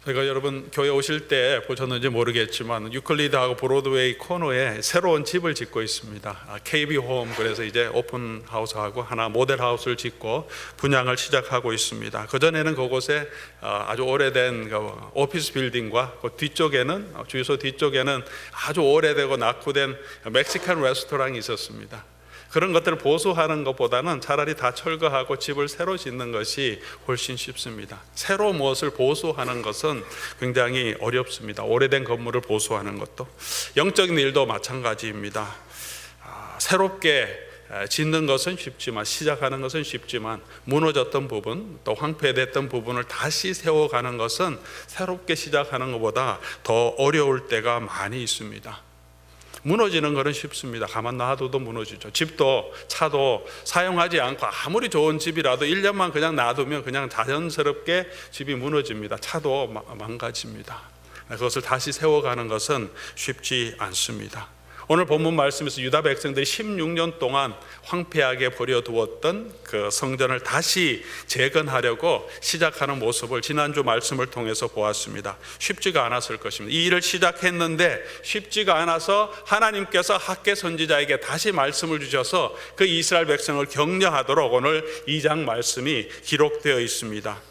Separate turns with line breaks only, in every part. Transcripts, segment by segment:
제가 여러분 교회 오실 때 보셨는지 모르겠지만 유클리드하고 브로드웨이 코너에 새로운 집을 짓고 있습니다. KB 홈, 그래서 이제 오픈 하우스하고 하나 모델 하우스를 짓고 분양을 시작하고 있습니다. 그전에는 그곳에 아주 오래된 오피스 빌딩과 그 뒤쪽에는, 주유소 뒤쪽에는 아주 오래되고 낙후된 멕시칸 레스토랑이 있었습니다. 그런 것들을 보수하는 것보다는 차라리 다 철거하고 집을 새로 짓는 것이 훨씬 쉽습니다. 새로 무엇을 보수하는 것은 굉장히 어렵습니다. 오래된 건물을 보수하는 것도. 영적인 일도 마찬가지입니다. 새롭게 짓는 것은 쉽지만, 시작하는 것은 쉽지만, 무너졌던 부분, 또 황폐됐던 부분을 다시 세워가는 것은 새롭게 시작하는 것보다 더 어려울 때가 많이 있습니다. 무너지는 것은 쉽습니다. 가만 놔둬도 무너지죠. 집도 차도 사용하지 않고 아무리 좋은 집이라도 1년만 그냥 놔두면 그냥 자연스럽게 집이 무너집니다. 차도 망가집니다. 그것을 다시 세워가는 것은 쉽지 않습니다. 오늘 본문 말씀에서 유다 백성들이 16년 동안 황폐하게 버려두었던 그 성전을 다시 재건하려고 시작하는 모습을 지난주 말씀을 통해서 보았습니다. 쉽지가 않았을 것입니다. 이 일을 시작했는데 쉽지가 않아서 하나님께서 학개 선지자에게 다시 말씀을 주셔서 그 이스라엘 백성을 격려하도록 오늘 2장 말씀이 기록되어 있습니다.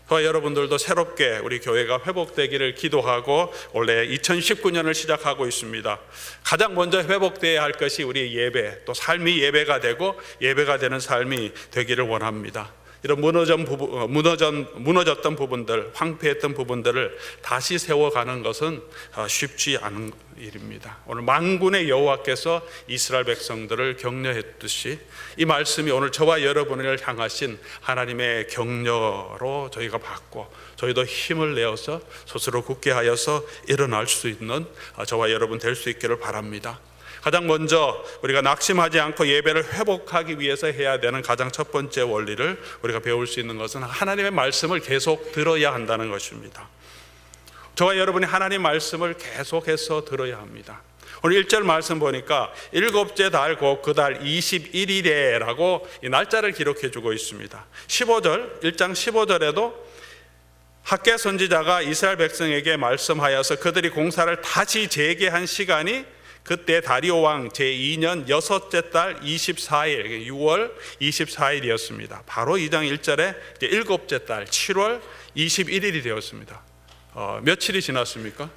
저와 여러분들도 새롭게 우리 교회가 회복되기를 기도하고 올해 2019년을 시작하고 있습니다. 가장 먼저 회복되어야 할 것이 우리의 예배, 또 삶이 예배가 되고 예배가 되는 삶이 되기를 원합니다. 이런 무너졌던 부분들, 황폐했던 부분들을 다시 세워가는 것은 쉽지 않은 일입니다. 오늘 만군의 여호와께서 이스라엘 백성들을 격려했듯이 이 말씀이 오늘 저와 여러분을 향하신 하나님의 격려로 저희가 받고 저희도 힘을 내어서 스스로 굳게 하여서 일어날 수 있는 저와 여러분 될 수 있기를 바랍니다. 가장 먼저 우리가 낙심하지 않고 예배를 회복하기 위해서 해야 되는 가장 첫 번째 원리를 우리가 배울 수 있는 것은 하나님의 말씀을 계속 들어야 한다는 것입니다. 저와 여러분이 하나님 말씀을 계속해서 들어야 합니다. 오늘 1절 말씀 보니까 일곱째 달 곧 그 달 21일에 라고 이 날짜를 기록해 주고 있습니다. 15절, 1장 15절에도 학개 선지자가 이스라엘 백성에게 말씀하여서 그들이 공사를 다시 재개한 시간이 그때 다리오 왕 제2년 여섯째 달 24일 6월 24일이었습니다. 바로 2장 1절에 일곱째 달 7월 21일이 되었습니다. 며칠이 지났습니까?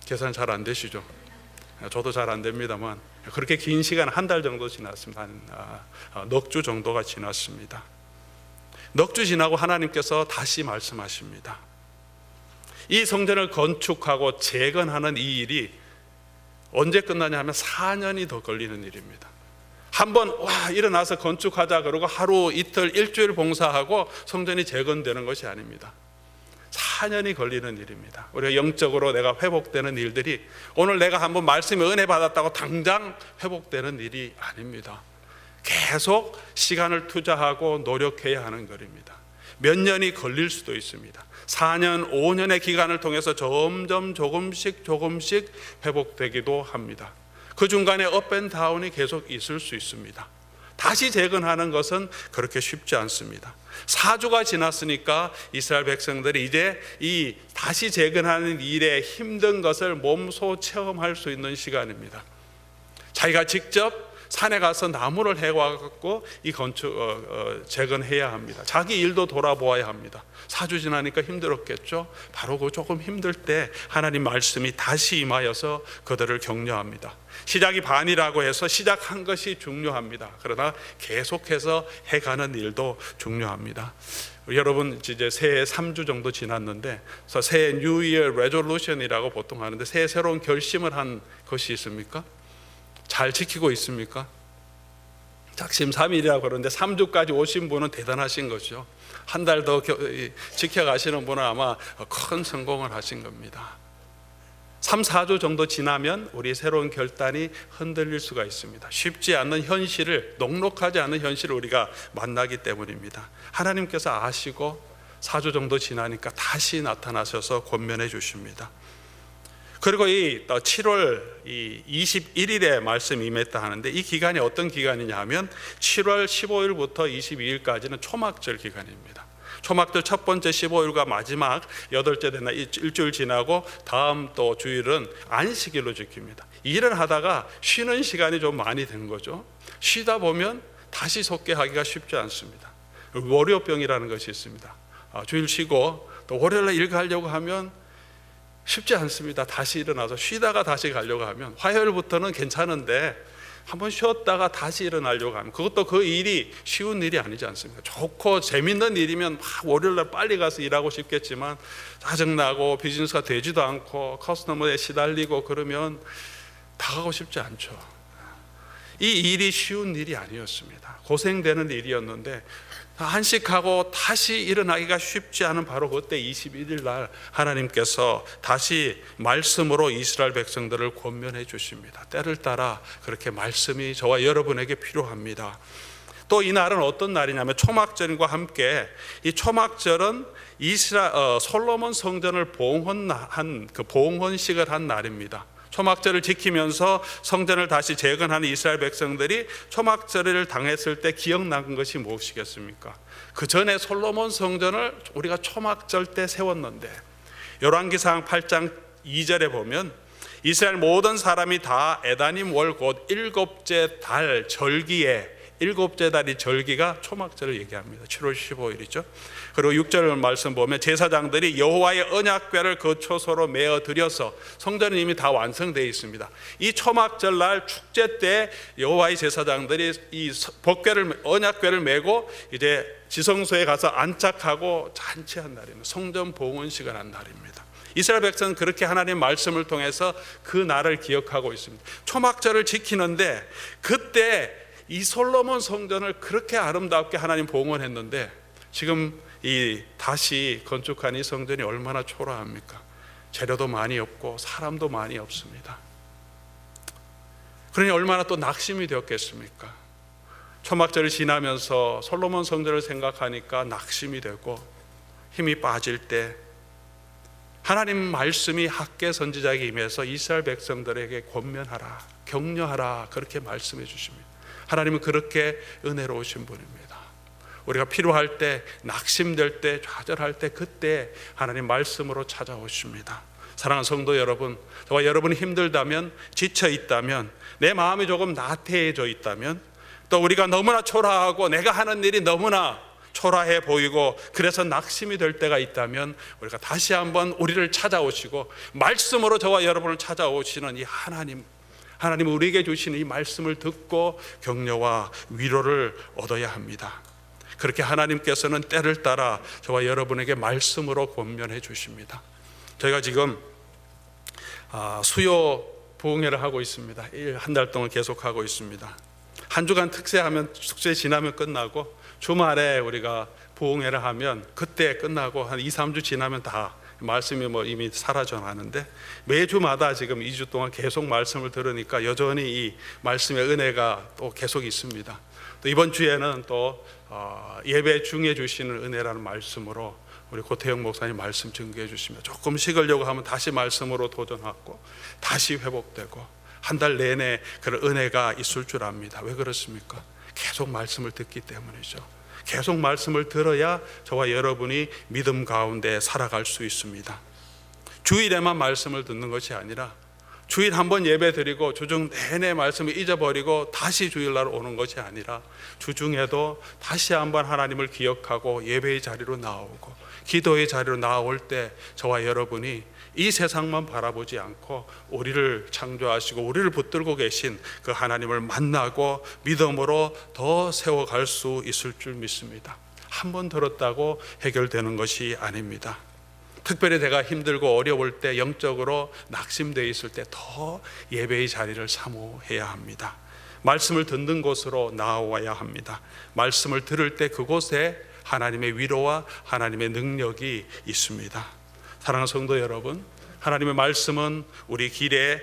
계산 잘 안 되시죠? 저도 잘 안 됩니다만 그렇게 긴 시간 한 달 정도 지났습니다. 넉 주 정도가 지났습니다. 넉 주 지나고 하나님께서 다시 말씀하십니다. 이 성전을 건축하고 재건하는 이 일이 언제 끝나냐 하면 4년이 더 걸리는 일입니다. 한번 일어나서 건축하자 그러고 하루 이틀 일주일 봉사하고 성전이 재건되는 것이 아닙니다. 4년이 걸리는 일입니다. 우리가 영적으로 내가 회복되는 일들이 오늘 내가 한번 말씀에 은혜 받았다고 당장 회복되는 일이 아닙니다. 계속 시간을 투자하고 노력해야 하는 것입니다. 몇 년이 걸릴 수도 있습니다. 4년, 5년의 기간을 통해서 점점 조금씩 회복되기도 합니다. 그 중간에 업앤다운이 계속 있을 수 있습니다. 다시 재건하는 것은 그렇게 쉽지 않습니다. 4주가 지났으니까 이스라엘 백성들이 이제 이 다시 재건하는 일에 힘든 것을 몸소 체험할 수 있는 시간입니다. 자기가 직접 산에 가서 나무를 해와갖고 이 재건해야 합니다. 자기 일도 돌아보아야 합니다. 4주 지나니까 힘들었겠죠. 바로 그 조금 힘들 때 하나님 말씀이 다시 임하여서 그들을 격려합니다. 시작이 반이라고 해서 시작한 것이 중요합니다. 그러나 계속해서 해가는 일도 중요합니다. 여러분 이제 새해 3주 정도 지났는데 새해 New Year Resolution이라고 보통 하는데 새해 새로운 결심을 한 것이 있습니까? 잘 지키고 있습니까? 작심삼일이라고 그러는데 3주까지 오신 분은 대단하신 거죠. 한 달 더 지켜가시는 분은 아마 큰 성공을 하신 겁니다. 3, 4주 정도 지나면 우리 새로운 결단이 흔들릴 수가 있습니다. 쉽지 않는 현실을, 녹록하지 않은 현실을 우리가 만나기 때문입니다. 하나님께서 아시고 4주 정도 지나니까 다시 나타나셔서 권면해 주십니다. 그리고 이 7월 21일에 말씀 임했다 하는데 이 기간이 어떤 기간이냐 하면 7월 15일부터 22일까지는 초막절 기간입니다. 초막절 첫 번째 15일과 마지막 8째 되나 일주일 지나고 다음 또 주일은 안식일로 지킵니다. 일을 하다가 쉬는 시간이 좀 많이 된 거죠. 쉬다 보면 다시 속개하기가 쉽지 않습니다. 월요병이라는 것이 있습니다. 주일 쉬고 또 월요일에 일 가려고 하면 쉽지 않습니다. 다시 일어나서 쉬다가 다시 가려고 하면, 화요일부터는 괜찮은데 한번 쉬었다가 다시 일어나려고 하면 그것도 그 일이 쉬운 일이 아니지 않습니까? 좋고 재밌는 일이면 막 월요일날 빨리 가서 일하고 싶겠지만 짜증나고 비즈니스가 되지도 않고 커스터머에 시달리고 그러면 나가고 싶지 않죠. 이 일이 쉬운 일이 아니었습니다. 고생되는 일이었는데 안식하고 다시 일어나기가 쉽지 않은 바로 그때 21일 날 하나님께서 다시 말씀으로 이스라엘 백성들을 권면해 주십니다. 때를 따라 그렇게 말씀이 저와 여러분에게 필요합니다. 또 이 날은 어떤 날이냐면 초막절과 함께, 이 초막절은 솔로몬 성전을 봉헌한 그 봉헌식을 한 날입니다. 초막절을 지키면서 성전을 다시 재건하는 이스라엘 백성들이 초막절을 당했을 때 기억난 것이 무엇이겠습니까? 그 전에 솔로몬 성전을 우리가 초막절 때 세웠는데, 열왕기상 8장 2절에 보면 이스라엘 모든 사람이 다 에다님 월 곧 일곱째 달 절기에, 일곱째 달이 절기가 초막절을 얘기합니다. 7월 15일이죠. 그리고 6절 말씀 보면 제사장들이 여호와의 언약궤를 그 초소로 메어 드려서, 성전은 이미 다 완성되어 있습니다. 이 초막절 날 축제 때 여호와의 제사장들이 이 언약궤를 메고 이제 지성소에 가서 안착하고 잔치한 날입니다. 성전 봉헌식을 한 날입니다. 이스라엘 백성은 그렇게 하나님 말씀을 통해서 그 날을 기억하고 있습니다. 초막절을 지키는데 그때 이 솔로몬 성전을 그렇게 아름답게 하나님 봉헌했는데 지금 이 다시 건축한 이 성전이 얼마나 초라합니까? 재료도 많이 없고 사람도 많이 없습니다. 그러니 얼마나 또 낙심이 되었겠습니까? 초막절을 지나면서 솔로몬 성전을 생각하니까 낙심이 되고 힘이 빠질 때 하나님 말씀이 학개 선지자에게 임해서 이스라엘 백성들에게 권면하라, 격려하라, 그렇게 말씀해 주십니다. 하나님은 그렇게 은혜로우신 분입니다. 우리가 필요할 때, 낙심될 때, 좌절할 때, 그때 하나님 말씀으로 찾아오십니다. 사랑하는 성도 여러분, 저와 여러분이 힘들다면, 지쳐 있다면, 내 마음이 조금 나태해져 있다면, 또 우리가 너무나 초라하고 내가 하는 일이 너무나 초라해 보이고 그래서 낙심이 될 때가 있다면, 우리가 다시 한번 우리를 찾아오시고 말씀으로 저와 여러분을 찾아오시는 이 하나님 우리에게 주시는 이 말씀을 듣고 격려와 위로를 얻어야 합니다. 그렇게 하나님께서는 때를 따라 저와 여러분에게 말씀으로 권면해 주십니다. 저희가 지금 수요 부흥회를 하고 있습니다. 한 달 동안 계속하고 있습니다. 한 주간 특세하면, 숙제 지나면 끝나고, 주말에 우리가 부흥회를 하면 그때 끝나고 한 2, 3주 지나면 다 말씀이 이미 사라져 나는데, 매주마다 지금 2주 동안 계속 말씀을 들으니까 여전히 이 말씀의 은혜가 또 계속 있습니다. 또 이번 주에는 또 예배 중에 주시는 은혜라는 말씀으로 우리 고태영 목사님 말씀 증거해 주시면 조금 식으려고 하면 다시 말씀으로 도전하고 다시 회복되고 한 달 내내 그런 은혜가 있을 줄 압니다. 왜 그렇습니까? 계속 말씀을 듣기 때문이죠. 계속 말씀을 들어야 저와 여러분이 믿음 가운데 살아갈 수 있습니다. 주일에만 말씀을 듣는 것이 아니라 주일 한번 예배 드리고 주중 내내 말씀을 잊어버리고 다시 주일날 오는 것이 아니라 주중에도 다시 한번 하나님을 기억하고 예배의 자리로 나오고 기도의 자리로 나올 때 저와 여러분이 이 세상만 바라보지 않고 우리를 창조하시고 우리를 붙들고 계신 그 하나님을 만나고 믿음으로 더 세워갈 수 있을 줄 믿습니다. 한 번 들었다고 해결되는 것이 아닙니다. 특별히 내가 힘들고 어려울 때, 영적으로 낙심되어 있을 때 더 예배의 자리를 사모해야 합니다. 말씀을 듣는 곳으로 나와야 합니다. 말씀을 들을 때 그곳에 하나님의 위로와 하나님의 능력이 있습니다. 사랑하는 성도 여러분, 하나님의 말씀은 우리 길에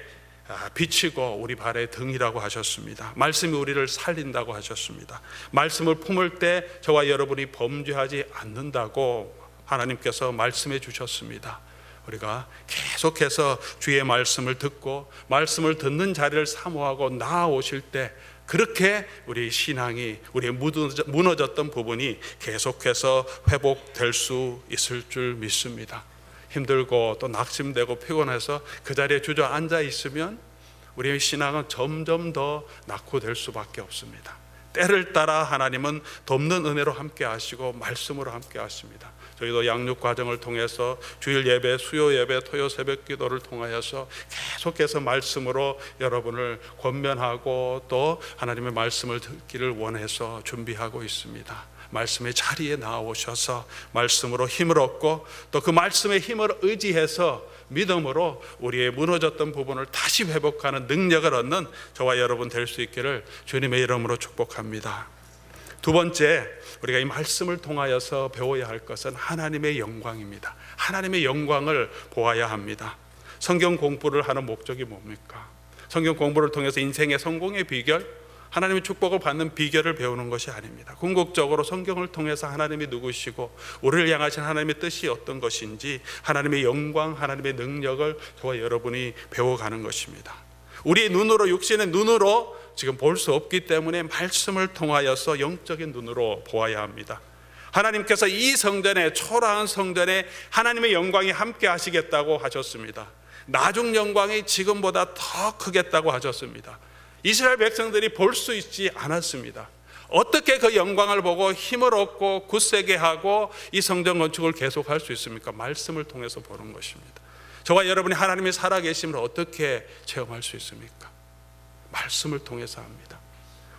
빛이고 우리 발의 등이라고 하셨습니다. 말씀이 우리를 살린다고 하셨습니다. 말씀을 품을 때 저와 여러분이 범죄하지 않는다고 하나님께서 말씀해 주셨습니다. 우리가 계속해서 주의 말씀을 듣고 말씀을 듣는 자리를 사모하고 나아오실 때 그렇게 우리 신앙이, 우리의 무너졌던 부분이 계속해서 회복될 수 있을 줄 믿습니다. 힘들고 또 낙심되고 피곤해서 그 자리에 주저앉아 있으면 우리의 신앙은 점점 더 낙후될 수밖에 없습니다. 때를 따라 하나님은 돕는 은혜로 함께 하시고 말씀으로 함께 하십니다. 저희도 양육 과정을 통해서 주일 예배, 수요 예배, 토요 새벽 기도를 통하여서 계속해서 말씀으로 여러분을 권면하고 또 하나님의 말씀을 듣기를 원해서 준비하고 있습니다. 말씀의 자리에 나오셔서 말씀으로 힘을 얻고 또 그 말씀의 힘을 의지해서 믿음으로 우리의 무너졌던 부분을 다시 회복하는 능력을 얻는 저와 여러분 될 수 있기를 주님의 이름으로 축복합니다. 두 번째, 우리가 이 말씀을 통하여서 배워야 할 것은 하나님의 영광입니다. 하나님의 영광을 보아야 합니다. 성경 공부를 하는 목적이 뭡니까? 성경 공부를 통해서 인생의 성공의 비결, 하나님의 축복을 받는 비결을 배우는 것이 아닙니다. 궁극적으로 성경을 통해서 하나님이 누구시고 우리를 향하신 하나님의 뜻이 어떤 것인지, 하나님의 영광, 하나님의 능력을 저와 여러분이 배워가는 것입니다. 우리의 눈으로, 육신의 눈으로 지금 볼 수 없기 때문에 말씀을 통하여서 영적인 눈으로 보아야 합니다. 하나님께서 이 성전에, 초라한 성전에 하나님의 영광이 함께 하시겠다고 하셨습니다. 나중 영광이 지금보다 더 크겠다고 하셨습니다. 이스라엘 백성들이 볼 수 있지 않았습니다. 어떻게 그 영광을 보고 힘을 얻고 굳세게 하고 이 성전 건축을 계속할 수 있습니까? 말씀을 통해서 보는 것입니다. 저와 여러분이 하나님의 살아계심을 어떻게 체험할 수 있습니까? 말씀을 통해서 합니다.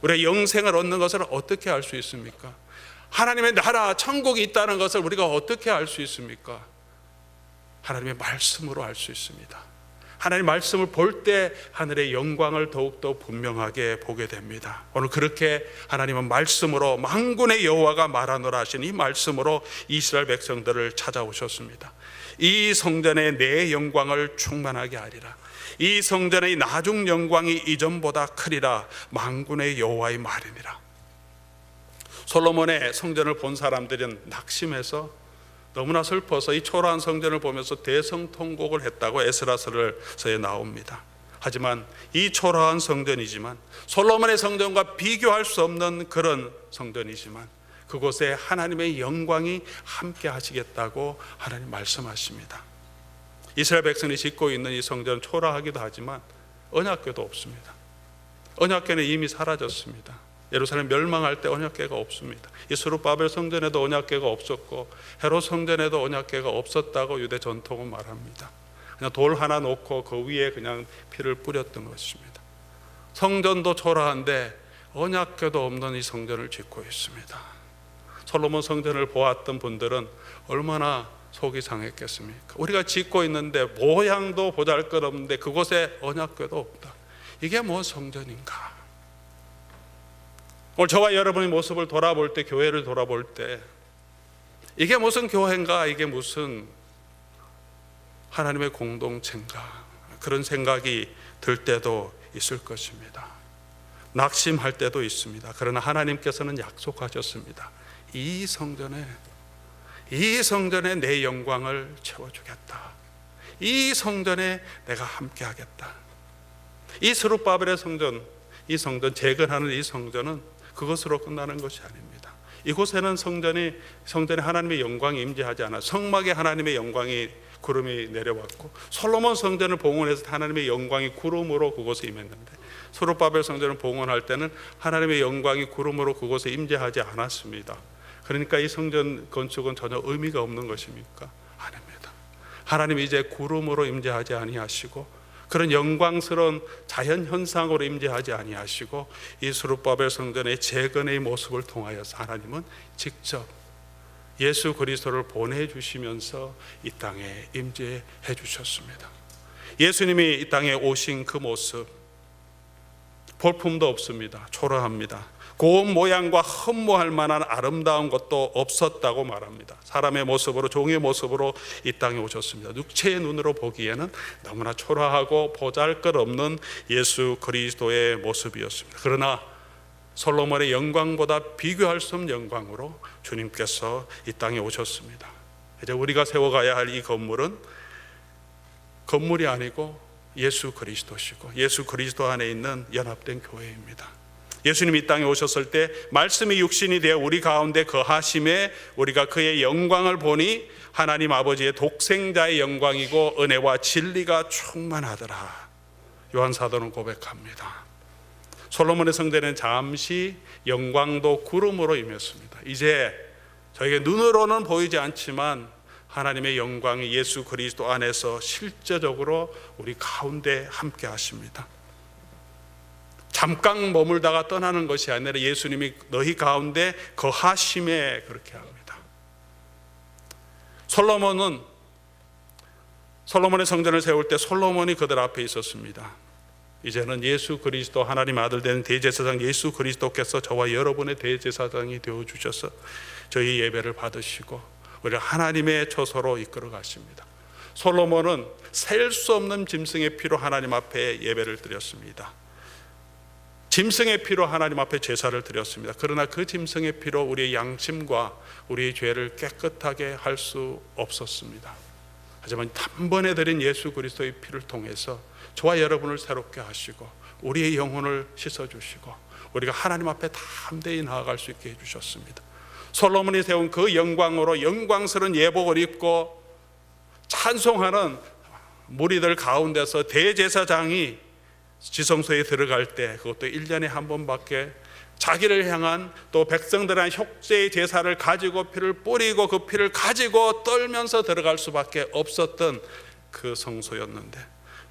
우리가 영생을 얻는 것을 어떻게 알 수 있습니까? 하나님의 나라, 천국이 있다는 것을 우리가 어떻게 알 수 있습니까? 하나님의 말씀으로 알 수 있습니다. 하나님의 말씀을 볼 때 하늘의 영광을 더욱더 분명하게 보게 됩니다. 오늘 그렇게 하나님은 말씀으로, 만군의 여호와가 말하노라 하신 이 말씀으로 이스라엘 백성들을 찾아오셨습니다. 이 성전에 내 영광을 충만하게 하리라. 이 성전의 나중 영광이 이전보다 크리라. 만군의 여호와의 말이니라. 솔로몬의 성전을 본 사람들은 낙심해서 너무나 슬퍼서 이 초라한 성전을 보면서 대성통곡을 했다고 에스라서에 나옵니다. 하지만 이 초라한 성전이지만, 솔로몬의 성전과 비교할 수 없는 그런 성전이지만, 그곳에 하나님의 영광이 함께 하시겠다고 하나님 말씀하십니다. 이스라엘 백성이 짓고 있는 이 성전은 초라하기도 하지만 언약궤도 없습니다. 언약궤는 이미 사라졌습니다. 예루살렘 멸망할 때 언약궤가 없습니다. 이 스룹바벨 성전에도 언약궤가 없었고 헤롯 성전에도 언약궤가 없었다고 유대 전통은 말합니다. 그냥 돌 하나 놓고 그 위에 그냥 피를 뿌렸던 것입니다. 성전도 초라한데 언약궤도 없는 이 성전을 짓고 있습니다. 솔로몬 성전을 보았던 분들은 얼마나 속이 상했겠습니까? 우리가 짓고 있는데 모양도 보잘것없는데 그곳에 언약궤도 없다. 이게 뭐 성전인가? 오늘 저와 여러분의 모습을 돌아볼 때, 교회를 돌아볼 때, 이게 무슨 교회인가? 이게 무슨 하나님의 공동체인가? 그런 생각이 들 때도 있을 것입니다. 낙심할 때도 있습니다. 그러나 하나님께서는 약속하셨습니다. 이 성전에 내 영광을 채워주겠다. 이 성전에 내가 함께 하겠다. 이 스룹바벨의 성전, 이 성전, 재건하는 이 성전은 그것으로 끝나는 것이 아닙니다. 이곳에는 성전에 하나님의 영광이 임재하지 않아 성막에 하나님의 영광이, 구름이 내려왔고, 솔로몬 성전을 봉헌해서 하나님의 영광이 구름으로 그곳에 임했는데, 스룹바벨 성전을 봉헌할 때는 하나님의 영광이 구름으로 그곳에 임재하지 않았습니다. 그러니까 이 성전 건축은 전혀 의미가 없는 것입니까? 아닙니다. 하나님이 이제 구름으로 임재하지 아니하시고 그런 영광스러운 자연 현상으로 임재하지 아니하시고 이 스룹바벨 성전의 재건의 모습을 통하여서 하나님은 직접 예수 그리스도를 보내주시면서 이 땅에 임재해 주셨습니다. 예수님이 이 땅에 오신 그 모습, 볼품도 없습니다. 초라합니다. 고운 모양과 흠모할 만한 아름다운 것도 없었다고 말합니다. 사람의 모습으로, 종의 모습으로 이 땅에 오셨습니다. 육체의 눈으로 보기에는 너무나 초라하고 보잘것없는 예수 그리스도의 모습이었습니다. 그러나 솔로몬의 영광보다 비교할 수 없는 영광으로 주님께서 이 땅에 오셨습니다. 이제 우리가 세워가야 할 이 건물은 건물이 아니고 예수 그리스도시고 예수 그리스도 안에 있는 연합된 교회입니다. 예수님이 이 땅에 오셨을 때 말씀이 육신이 되어 우리 가운데 거하심에 우리가 그의 영광을 보니 하나님 아버지의 독생자의 영광이고 은혜와 진리가 충만하더라. 요한 사도는 고백합니다. 솔로몬의 성전에는 잠시 영광도 구름으로 임했습니다. 이제 저에게 눈으로는 보이지 않지만 하나님의 영광이 예수 그리스도 안에서 실제적으로 우리 가운데 함께 하십니다. 잠깐 머물다가 떠나는 것이 아니라 예수님이 너희 가운데 거하심에 그렇게 합니다. 솔로몬의 성전을 세울 때 솔로몬이 그들 앞에 있었습니다. 이제는 예수 그리스도 하나님 아들 된 대제사장 예수 그리스도께서 저와 여러분의 대제사장이 되어주셔서 저희 예배를 받으시고 우리를 하나님의 처소로 이끌어 가십니다. 솔로몬은 셀 수 없는 짐승의 피로 하나님 앞에 예배를 드렸습니다. 짐승의 피로 하나님 앞에 제사를 드렸습니다. 그러나 그 짐승의 피로 우리의 양심과 우리의 죄를 깨끗하게 할 수 없었습니다. 하지만 단번에 드린 예수 그리스도의 피를 통해서 저와 여러분을 새롭게 하시고 우리의 영혼을 씻어주시고 우리가 하나님 앞에 담대히 나아갈 수 있게 해주셨습니다. 솔로몬이 세운 그 영광으로 영광스러운 예복을 입고 찬송하는 무리들 가운데서 대제사장이 지성소에 들어갈 때 그것도 1년에 한 번밖에 자기를 향한 또 백성들한 속죄의 제사를 가지고 피를 뿌리고 그 피를 가지고 떨면서 들어갈 수밖에 없었던 그 성소였는데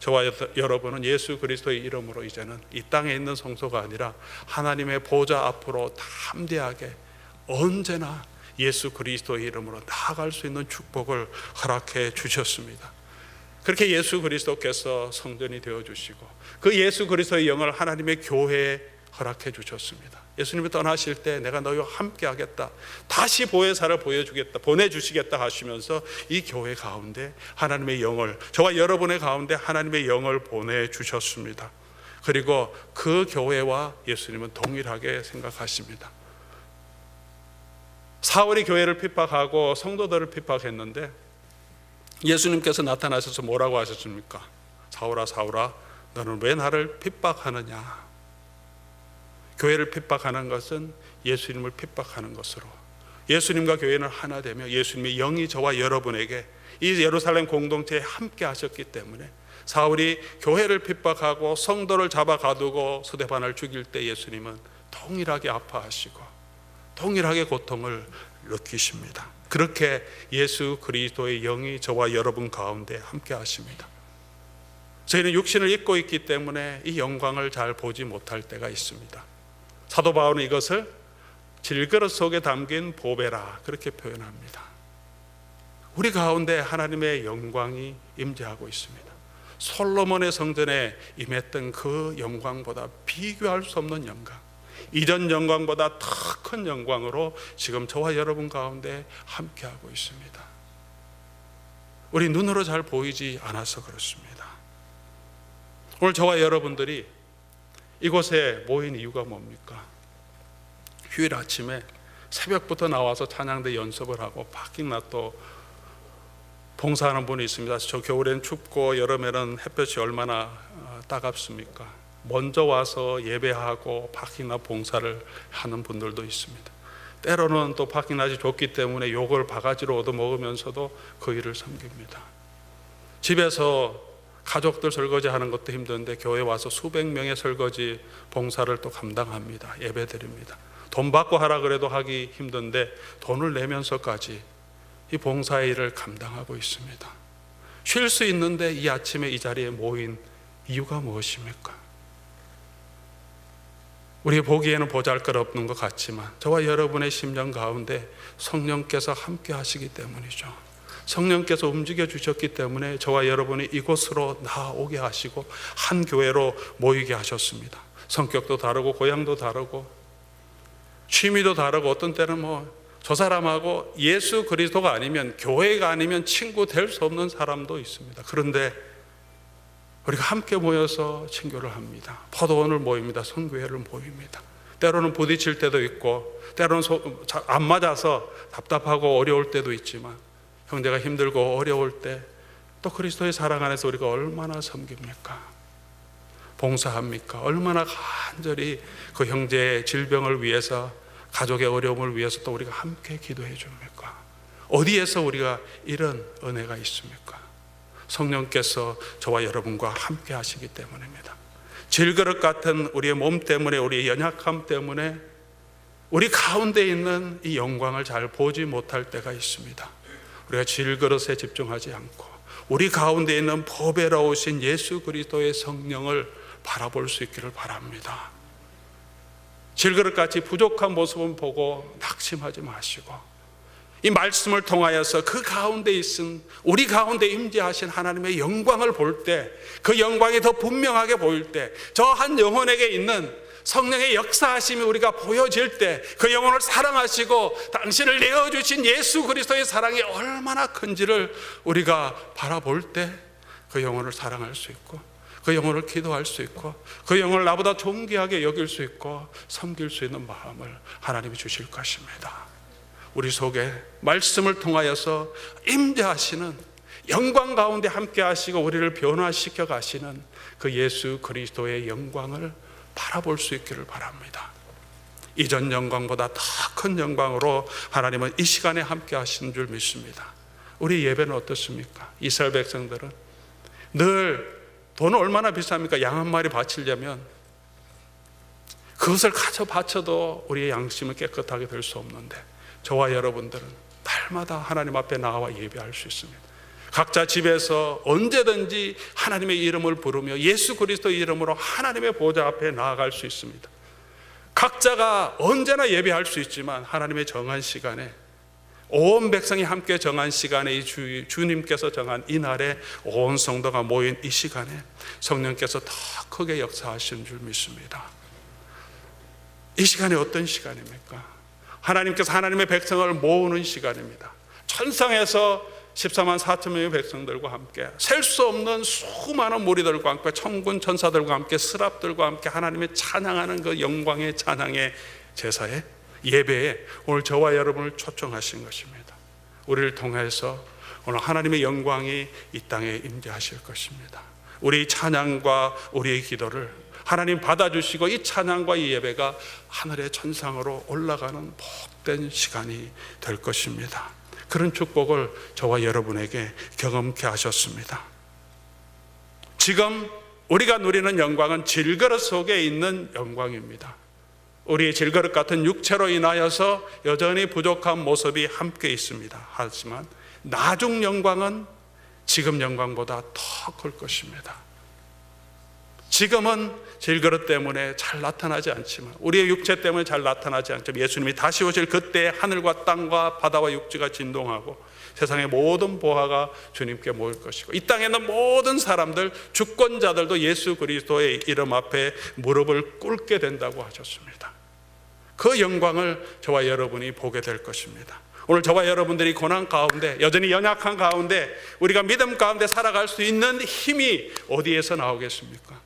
저와 여러분은 예수 그리스도의 이름으로 이제는 이 땅에 있는 성소가 아니라 하나님의 보좌 앞으로 담대하게 언제나 예수 그리스도의 이름으로 나아갈 수 있는 축복을 허락해 주셨습니다. 그렇게 예수 그리스도께서 성전이 되어주시고 그 예수 그리스도의 영을 하나님의 교회에 허락해 주셨습니다. 예수님이 떠나실 때 내가 너희와 함께 하겠다, 다시 보혜사를 보내주시겠다 하시면서 이 교회 가운데 하나님의 영을, 저와 여러분의 가운데 하나님의 영을 보내주셨습니다. 그리고 그 교회와 예수님은 동일하게 생각하십니다. 사울이 교회를 핍박하고 성도들을 핍박했는데 예수님께서 나타나셔서 뭐라고 하셨습니까? 사울아 사울아 너는 왜 나를 핍박하느냐. 교회를 핍박하는 것은 예수님을 핍박하는 것으로, 예수님과 교회는 하나 되며 예수님의 영이 저와 여러분에게 이 예루살렘 공동체에 함께 하셨기 때문에 사울이 교회를 핍박하고 성도를 잡아 가두고 스데반을 죽일 때 예수님은 동일하게 아파하시고 동일하게 고통을 느끼십니다. 그렇게 예수 그리스도의 영이 저와 여러분 가운데 함께 하십니다. 저희는 육신을 입고 있기 때문에 이 영광을 잘 보지 못할 때가 있습니다. 사도 바울은 이것을 질그릇 속에 담긴 보배라 그렇게 표현합니다. 우리 가운데 하나님의 영광이 임재하고 있습니다. 솔로몬의 성전에 임했던 그 영광보다 비교할 수 없는 영광, 이전 영광보다 더 큰 영광으로 지금 저와 여러분 가운데 함께하고 있습니다. 우리 눈으로 잘 보이지 않아서 그렇습니다. 오늘 저와 여러분들이 이곳에 모인 이유가 뭡니까? 휴일 아침에 새벽부터 나와서 찬양대 연습을 하고 파킹랏도 봉사하는 분이 있습니다. 저 겨울엔 춥고 여름에는 햇볕이 얼마나 따갑습니까? 먼저 와서 예배하고 파킹랏 봉사를 하는 분들도 있습니다. 때로는 또 파킹랏이 좁기 때문에 욕을 바가지로 얻어먹으면서도 그 일을 섬깁니다. 집에서 가족들 설거지 하는 것도 힘든데 교회 와서 수백 명의 설거지 봉사를 또 감당합니다. 예배 드립니다. 돈 받고 하라 그래도 하기 힘든데 돈을 내면서까지 이 봉사의 일을 감당하고 있습니다. 쉴 수 있는데 이 아침에 이 자리에 모인 이유가 무엇입니까? 우리 보기에는 보잘것없는 것 같지만 저와 여러분의 심령 가운데 성령께서 함께 하시기 때문이죠. 성령께서 움직여 주셨기 때문에 저와 여러분이 이곳으로 나오게 하시고 한 교회로 모이게 하셨습니다. 성격도 다르고 고향도 다르고 취미도 다르고 어떤 때는 저 사람하고 예수 그리스도가 아니면, 교회가 아니면 친구 될 수 없는 사람도 있습니다. 그런데 우리가 함께 모여서 친교를 합니다. 포도원을 모입니다. 선교회를 모입니다. 때로는 부딪힐 때도 있고 때로는 안 맞아서 답답하고 어려울 때도 있지만 형제가 힘들고 어려울 때 또 그리스도의 사랑 안에서 우리가 얼마나 섬깁니까? 봉사합니까? 얼마나 간절히 그 형제의 질병을 위해서, 가족의 어려움을 위해서 또 우리가 함께 기도해 줍니까? 어디에서 우리가 이런 은혜가 있습니까? 성령께서 저와 여러분과 함께 하시기 때문입니다. 질그릇 같은 우리의 몸 때문에, 우리의 연약함 때문에 우리 가운데 있는 이 영광을 잘 보지 못할 때가 있습니다. 우리가 질그릇에 집중하지 않고 우리 가운데 있는 보배로우신 예수 그리스도의 성령을 바라볼 수 있기를 바랍니다. 질그릇같이 부족한 모습은 보고 낙심하지 마시고, 이 말씀을 통하여서 그 가운데 있은, 우리 가운데 임재하신 하나님의 영광을 볼 때, 그 영광이 더 분명하게 보일 때, 저 한 영혼에게 있는 성령의 역사하심이 우리가 보여질 때, 그 영혼을 사랑하시고 당신을 내어주신 예수 그리스도의 사랑이 얼마나 큰지를 우리가 바라볼 때 그 영혼을 사랑할 수 있고, 그 영혼을 기도할 수 있고, 그 영혼을 나보다 존귀하게 여길 수 있고 섬길 수 있는 마음을 하나님이 주실 것입니다. 우리 속에 말씀을 통하여서 임재하시는, 영광 가운데 함께 하시고 우리를 변화시켜 가시는 그 예수 그리스도의 영광을 바라볼 수 있기를 바랍니다. 이전 영광보다 더 큰 영광으로 하나님은 이 시간에 함께 하시는 줄 믿습니다. 우리 예배는 어떻습니까? 이스라엘 백성들은 늘 돈은 얼마나 비쌉니까? 양 한 마리 바치려면 그것을 가져 바쳐도 우리의 양심은 깨끗하게 될 수 없는데, 저와 여러분들은 날마다 하나님 앞에 나와 예배할 수 있습니다. 각자 집에서 언제든지 하나님의 이름을 부르며 예수 그리스도의 이름으로 하나님의 보좌 앞에 나아갈 수 있습니다. 각자가 언제나 예배할 수 있지만 하나님의 정한 시간에, 온 백성이 함께 정한 시간에, 이 주님께서 정한 이 날에 온 성도가 모인 이 시간에 성령께서 더 크게 역사하시는 줄 믿습니다. 이 시간이 어떤 시간입니까? 하나님께서 하나님의 백성을 모으는 시간입니다. 천상에서 14만 4천 명의 백성들과 함께, 셀 수 없는 수많은 무리들과 함께, 천군 천사들과 함께, 스랍들과 함께 하나님의 찬양하는 그 영광의 찬양의 제사에, 예배에 오늘 저와 여러분을 초청하신 것입니다. 우리를 통해서 오늘 하나님의 영광이 이 땅에 임재하실 것입니다. 우리 찬양과 우리의 기도를 하나님 받아주시고, 이 찬양과 이 예배가 하늘의 천상으로 올라가는 복된 시간이 될 것입니다. 그런 축복을 저와 여러분에게 경험케 하셨습니다. 지금 우리가 누리는 영광은 질그릇 속에 있는 영광입니다. 우리의 질그릇 같은 육체로 인하여서 여전히 부족한 모습이 함께 있습니다. 하지만 나중 영광은 지금 영광보다 더 클 것입니다. 지금은 질그릇 때문에 잘 나타나지 않지만, 우리의 육체 때문에 잘 나타나지 않지만, 예수님이 다시 오실 그때 하늘과 땅과 바다와 육지가 진동하고 세상의 모든 보화가 주님께 모일 것이고, 이 땅에 있는 모든 사람들, 주권자들도 예수 그리스도의 이름 앞에 무릎을 꿇게 된다고 하셨습니다. 그 영광을 저와 여러분이 보게 될 것입니다. 오늘 저와 여러분들이 고난 가운데, 여전히 연약한 가운데, 우리가 믿음 가운데 살아갈 수 있는 힘이 어디에서 나오겠습니까?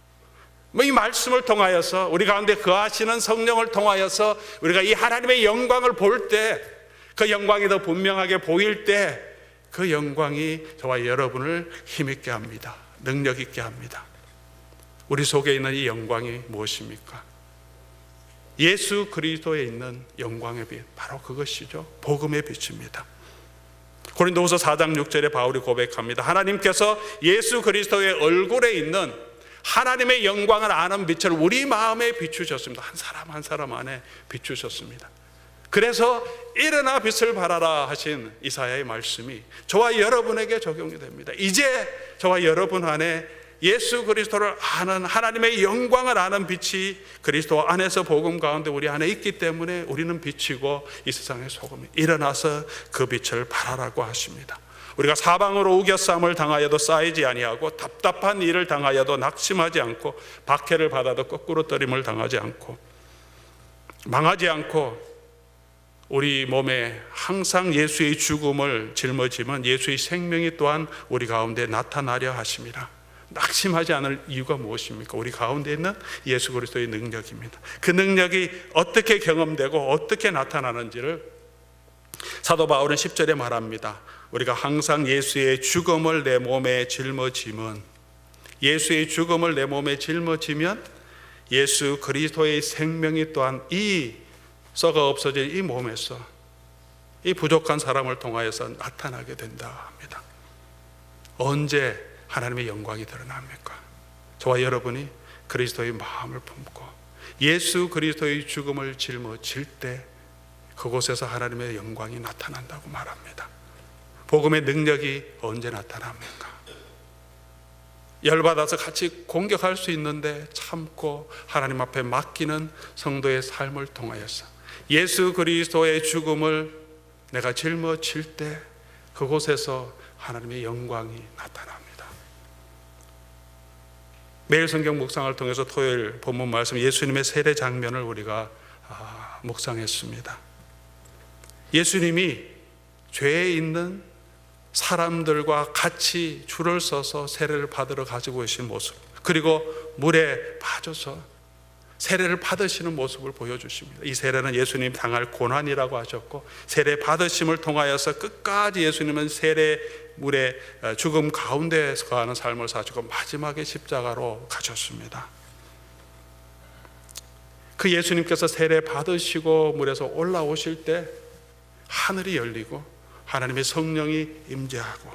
이 말씀을 통하여서, 우리 가운데 거하시는 성령을 통하여서 우리가 이 하나님의 영광을 볼 때, 그 영광이 더 분명하게 보일 때, 그 영광이 저와 여러분을 힘있게 합니다. 능력 있게 합니다. 우리 속에 있는 이 영광이 무엇입니까? 예수 그리스도에 있는 영광의 빛, 바로 그것이죠. 복음의 빛입니다. 고린도후서 4장 6절에 바울이 고백합니다. 하나님께서 예수 그리스도의 얼굴에 있는 하나님의 영광을 아는 빛을 우리 마음에 비추셨습니다. 한 사람 한 사람 안에 비추셨습니다. 그래서 일어나 빛을 발하라 하신 이사야의 말씀이 저와 여러분에게 적용이 됩니다. 이제 저와 여러분 안에 예수 그리스도를 아는, 하나님의 영광을 아는 빛이 그리스도 안에서 복음 가운데 우리 안에 있기 때문에 우리는 빛이고 이 세상의 소금이, 일어나서 그 빛을 발하라고 하십니다. 우리가 사방으로 우겨쌈을 당하여도 쌓이지 아니하고, 답답한 일을 당하여도 낙심하지 않고, 박해를 받아도 거꾸로 떨림을 당하지 않고, 망하지 않고, 우리 몸에 항상 예수의 죽음을 짊어지면 예수의 생명이 또한 우리 가운데 나타나려 하십니다. 낙심하지 않을 이유가 무엇입니까? 우리 가운데 있는 예수 그리스도의 능력입니다. 그 능력이 어떻게 경험되고 어떻게 나타나는지를 사도 바울은 10절에 말합니다. 우리가 항상 예수의 죽음을 내 몸에 짊어짐은 예수의 죽음을 내 몸에 짊어지면 예수 그리스도의 생명이 또한 이 썩어 없어질 이 몸에서 이 부족한 사람을 통하여서 나타나게 된다 합니다. 언제 하나님의 영광이 드러납니까? 저와 여러분이 그리스도의 마음을 품고 예수 그리스도의 죽음을 짊어질 때 그곳에서 하나님의 영광이 나타난다고 말합니다. 복음의 능력이 언제 나타납니까? 열받아서 같이 공격할 수 있는데 참고 하나님 앞에 맡기는 성도의 삶을 통하여서 예수 그리스도의 죽음을 내가 짊어질 때 그곳에서 하나님의 영광이 나타납니다. 매일 성경 묵상을 통해서 토요일 본문 말씀 예수님의 세례 장면을 우리가 묵상했습니다. 예수님이 죄에 있는 사람들과 같이 줄을 서서 세례를 받으러 가지고 계신 모습, 그리고 물에 빠져서 세례를 받으시는 모습을 보여주십니다. 이 세례는 예수님이 당할 고난이라고 하셨고, 세례 받으심을 통하여서 끝까지 예수님은 세례 물의 죽음 가운데에서 가는 삶을 사시고 마지막에 십자가로 가셨습니다. 그 예수님께서 세례 받으시고 물에서 올라오실 때 하늘이 열리고 하나님의 성령이 임재하고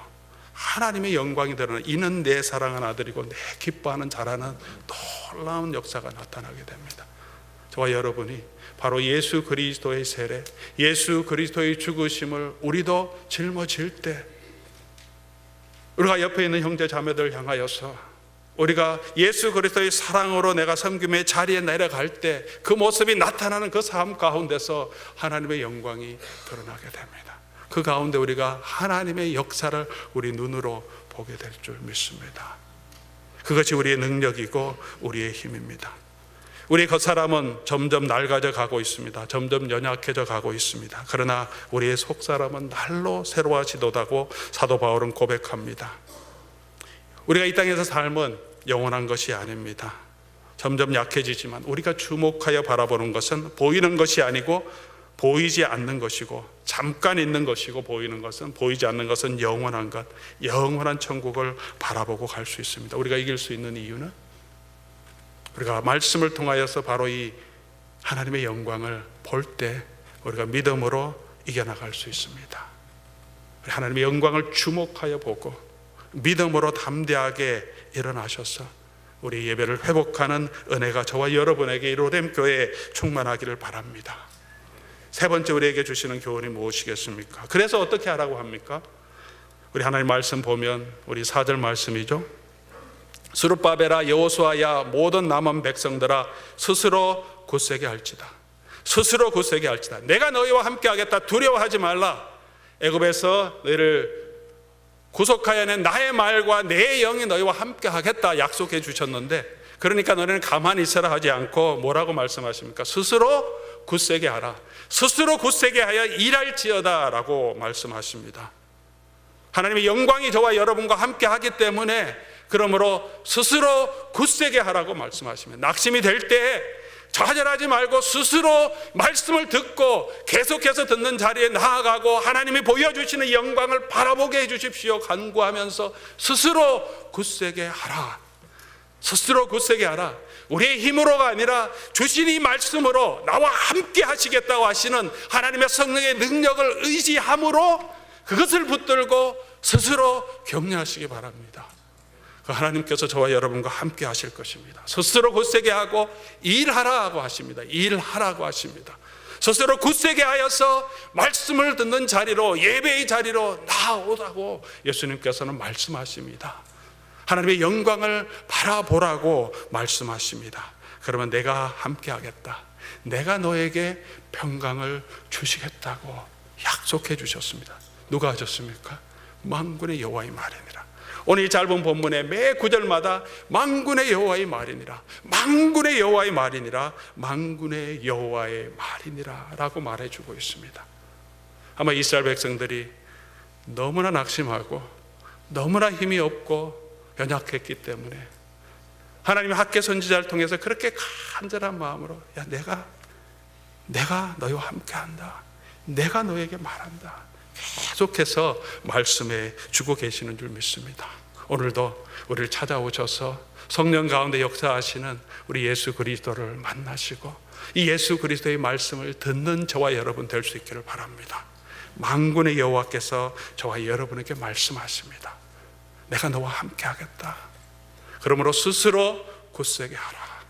하나님의 영광이 드러나 이는 내 사랑하는 아들이고 내 기뻐하는 자라는 놀라운 역사가 나타나게 됩니다. 저와 여러분이 바로 예수 그리스도의 세례, 예수 그리스도의 죽으심을 우리도 짊어질 때 우리가 옆에 있는 형제 자매들 향하여서 우리가 예수 그리스도의 사랑으로 내가 섬김의 자리에 내려갈 때 그 모습이 나타나는 그 삶 가운데서 하나님의 영광이 드러나게 됩니다. 그 가운데 우리가 하나님의 역사를 우리 눈으로 보게 될 줄 믿습니다. 그것이 우리의 능력이고 우리의 힘입니다. 우리 겉사람은 점점 낡아져 가고 있습니다. 점점 연약해져 가고 있습니다. 그러나 우리의 속사람은 날로 새로워지도다고 사도 바울은 고백합니다. 우리가 이 땅에서 삶은 영원한 것이 아닙니다. 점점 약해지지만 우리가 주목하여 바라보는 것은 보이는 것이 아니고 보이지 않는 것이고, 잠깐 있는 것이고, 보이지 않는 것은 영원한 것, 영원한 천국을 바라보고 갈 수 있습니다. 우리가 이길 수 있는 이유는 우리가 말씀을 통하여서 바로 이 하나님의 영광을 볼 때 우리가 믿음으로 이겨나갈 수 있습니다. 하나님의 영광을 주목하여 보고 믿음으로 담대하게 일어나셔서 우리 예배를 회복하는 은혜가 저와 여러분에게 이 로뎀 교회에 충만하기를 바랍니다. 세 번째 우리에게 주시는 교훈이 무엇이겠습니까? 그래서 어떻게 하라고 합니까? 우리 하나님 말씀 보면 우리 4절 말씀이죠. 스룹바벨아 여호수아야 모든 남은 백성들아 스스로 굳세게 할지다. 스스로 굳세게 할지다. 내가 너희와 함께 하겠다. 두려워하지 말라. 애굽에서 너희를 구속하여 낸 나의 말과 내 영이 너희와 함께 하겠다 약속해 주셨는데, 그러니까 너희는 가만히 있으라 하지 않고 뭐라고 말씀하십니까? 스스로 굳세게 하라. 스스로 굳세게 하여 일할지어다 라고 말씀하십니다. 하나님의 영광이 저와 여러분과 함께 하기 때문에 그러므로 스스로 굳세게 하라고 말씀하십니다. 낙심이 될 때 좌절하지 말고 스스로 말씀을 듣고 계속해서 듣는 자리에 나아가고 하나님이 보여주시는 영광을 바라보게 해주십시오 간구하면서 스스로 굳세게 하라. 스스로 굳세게 하라. 우리의 힘으로가 아니라 주신 이 말씀으로 나와 함께 하시겠다고 하시는 하나님의 성령의 능력을 의지함으로 그것을 붙들고 스스로 격려하시기 바랍니다. 하나님께서 저와 여러분과 함께 하실 것입니다. 스스로 굳세게 하고 일하라고 하십니다. 일하라고 하십니다. 스스로 굳세게 하여서 말씀을 듣는 자리로, 예배의 자리로 나오라고 예수님께서는 말씀하십니다. 하나님의 영광을 바라보라고 말씀하십니다. 그러면 내가 함께 하겠다. 내가 너에게 평강을 주시겠다고 약속해 주셨습니다. 누가 하셨습니까? 만군의 여호와의 말이니라. 오늘 이 짧은 본문의 매 구절마다 만군의 여호와의 말이니라, 만군의 여호와의 말이니라, 만군의 여호와의 말이니라 라고 말해주고 있습니다. 아마 이스라엘 백성들이 너무나 낙심하고 너무나 힘이 없고 연약했기 때문에 하나님의 학개 선지자를 통해서 그렇게 간절한 마음으로 야 내가 너희와 함께한다, 내가 너에게 말한다 계속해서 말씀해 주고 계시는 줄 믿습니다. 오늘도 우리를 찾아오셔서 성령 가운데 역사하시는 우리 예수 그리스도를 만나시고 이 예수 그리스도의 말씀을 듣는 저와 여러분 될 수 있기를 바랍니다. 만군의 여호와께서 저와 여러분에게 말씀하십니다. 내가 너와 함께 하겠다. 그러므로 스스로 굳세게 하라.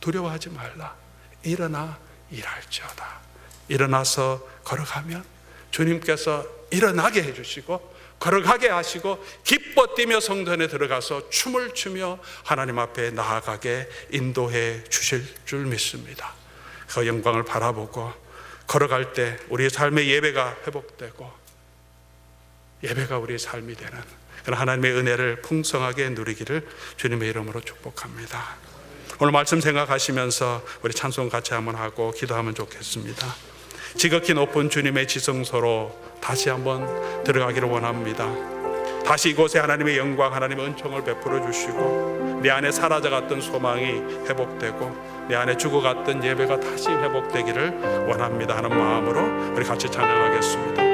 두려워하지 말라. 일어나 일할지어다. 일어나서 걸어가면 주님께서 일어나게 해주시고 걸어가게 하시고 기뻐 뛰며 성전에 들어가서 춤을 추며 하나님 앞에 나아가게 인도해 주실 줄 믿습니다. 그 영광을 바라보고 걸어갈 때 우리의 삶의 예배가 회복되고 예배가 우리의 삶이 되는 그런 하나님의 은혜를 풍성하게 누리기를 주님의 이름으로 축복합니다. 오늘 말씀 생각하시면서 우리 찬송 같이 한번 하고 기도하면 좋겠습니다. 지극히 높은 주님의 지성소로 다시 한번 들어가기를 원합니다. 다시 이곳에 하나님의 영광, 하나님의 은총을 베풀어 주시고 내 안에 사라져갔던 소망이 회복되고 내 안에 죽어갔던 예배가 다시 회복되기를 원합니다 하는 마음으로 우리 같이 찬양하겠습니다.